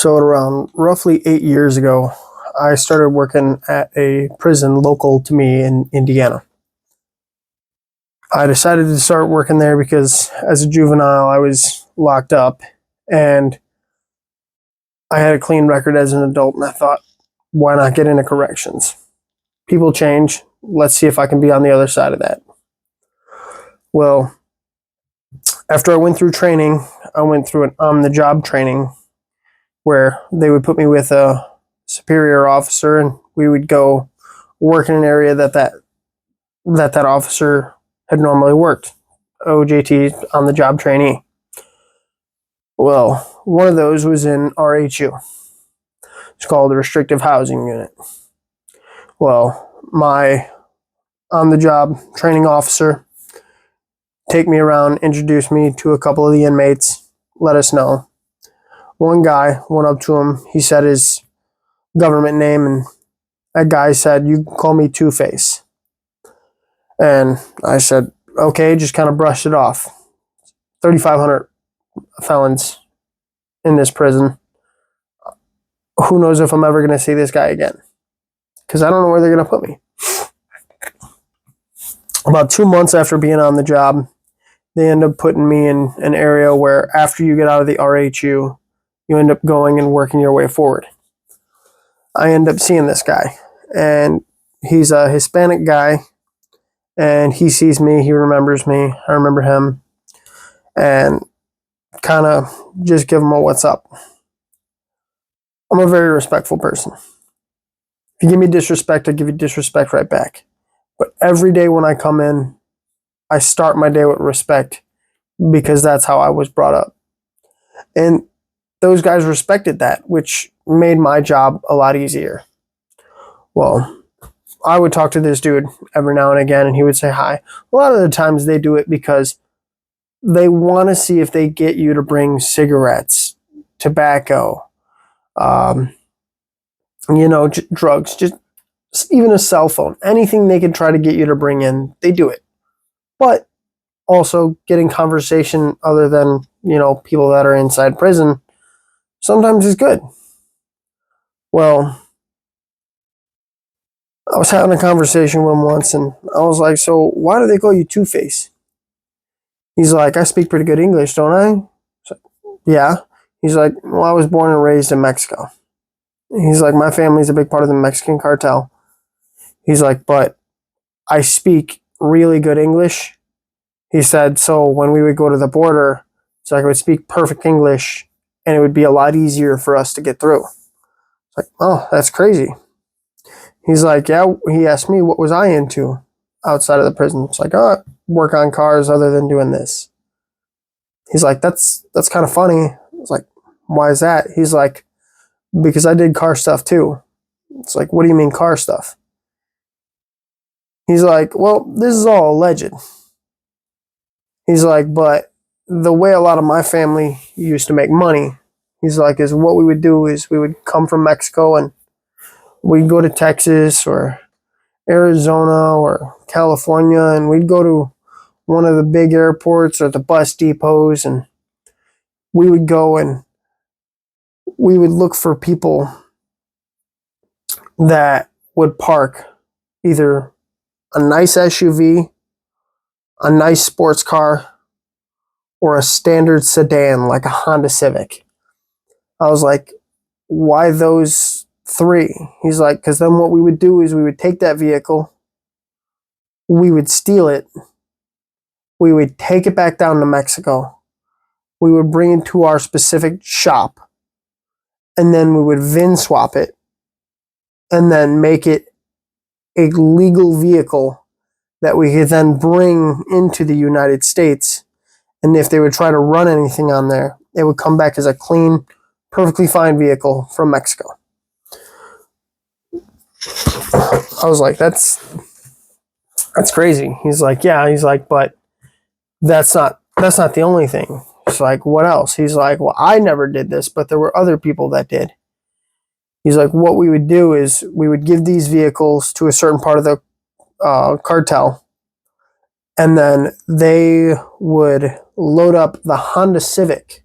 So around roughly 8 years ago, I started working at a prison local to me in Indiana. I decided to start working there because as a juvenile, I was locked up and I had a clean record as an adult, and I thought, why not get into corrections? People change. Let's see if I can be on the other side of that. Well, after I went through training, I went through an on-the-job training where they would put me with a superior officer, and we would go work in an area that officer had normally worked. OJT, on the job trainee. Well, one of those was in RHU. It's called the Restrictive Housing Unit. Well, my on the job training officer take me around, introduce me to a couple of the inmates, let us know. One guy went up to him, he said his government name, and that guy said, "You can call me Two-Face." And I said, okay, just kind of brushed it off. 3,500 felons in this prison. Who knows if I'm ever going to see this guy again? Because I don't know where they're going to put me. About 2 months after being on the job, they end up putting me in an area where after you get out of the RHU, you end up going and working your way forward. I end up seeing this guy, and he's a Hispanic guy, and he sees me, he remembers me, I remember him, and kind of just give him a what's up. I'm a very respectful person. If you give me disrespect, I give you disrespect right back. But every day when I come in, I start my day with respect because that's how I was brought up. And those guys respected that, which made my job a lot easier. Well, I would talk to this dude every now and again, and he would say hi. A lot of the times they do it because they want to see if they get you to bring cigarettes, tobacco, drugs, just even a cell phone, anything they can try to get you to bring in, they do it. But also getting conversation other than, people that are inside prison sometimes is good. Well, I was having a conversation with him once, and I was like, so why do they call you Two-Face? He's like, I speak pretty good English, don't I? Like, yeah. He's like, well, I was born and raised in Mexico. He's like, my family's a big part of the Mexican cartel. He's like, but I speak really good English. He said, so when we would go to the border, it's like I would speak perfect English, and it would be a lot easier for us to get through. It's like, oh, that's crazy. He's like, yeah, he asked me what was I into outside of the prison. It's like, oh, work on cars other than doing this. He's like, that's kind of funny. I was like, why is that? He's like, because I did car stuff too. It's like, what do you mean car stuff? He's like, well, this is all alleged. He's like, but the way a lot of my family used to make money, he's like, is what we would do is we would come from Mexico and we'd go to Texas or Arizona or California, and we'd go to one of the big airports or the bus depots, and we would go and we would look for people that would park either a nice SUV, a nice sports car, or a standard sedan like a Honda Civic. I was like, why those three? He's like, because then what we would do is we would take that vehicle, we would steal it, we would take it back down to Mexico, we would bring it to our specific shop, and then we would VIN swap it, and then make it a legal vehicle that we could then bring into the United States. And if they would try to run anything on there, it would come back as a clean, perfectly fine vehicle from Mexico. I was like, that's crazy. He's like, yeah. He's like, but that's not the only thing. It's like, what else? He's like, well, I never did this, but there were other people that did. He's like, what we would do is we would give these vehicles to a certain part of the cartel, and then they would load up the Honda Civic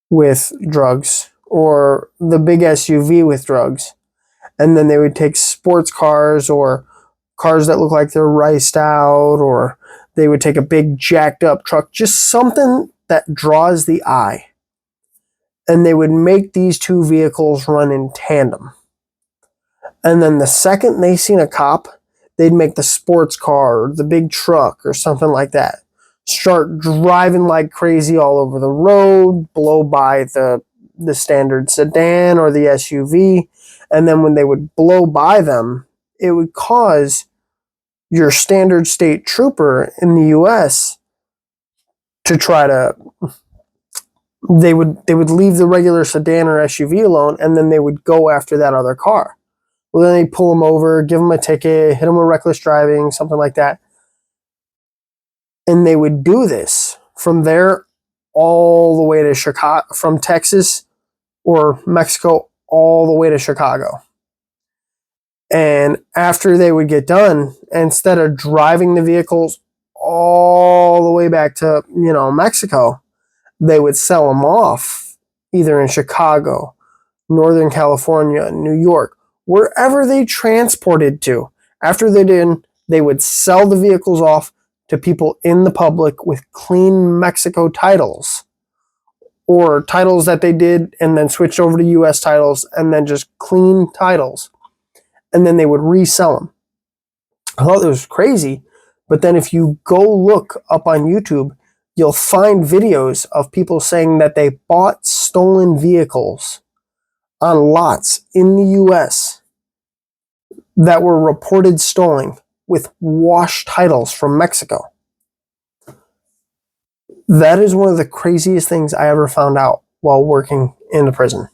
with drugs or the big SUV with drugs. And then they would take sports cars or cars that look like they're riced out, or they would take a big jacked up truck, just something that draws the eye. And they would make these two vehicles run in tandem. And then the second they seen a cop, they'd make the sports car or the big truck or something like that start driving like crazy all over the road, blow by the standard sedan or the SUV. And then when they would blow by them, it would cause your standard state trooper in the US to try to, they would leave the regular sedan or SUV alone, and then they would go after that other car. Well, then they pull them over, give them a ticket, hit them with reckless driving, something like that. And they would do this from there all the way to Chicago, from Texas or Mexico all the way to Chicago. And after they would get done, instead of driving the vehicles all the way back to, Mexico, they would sell them off either in Chicago, Northern California, New York, wherever they transported to. After they did, they would sell the vehicles off to people in the public with clean Mexico titles, or titles that they did and then switched over to US titles, and then just clean titles. And then they would resell them. I thought it was crazy. But then if you go look up on YouTube, you'll find videos of people saying that they bought stolen vehicles on lots in the US that were reported stolen with washed titles from Mexico. That is one of the craziest things I ever found out while working in a prison.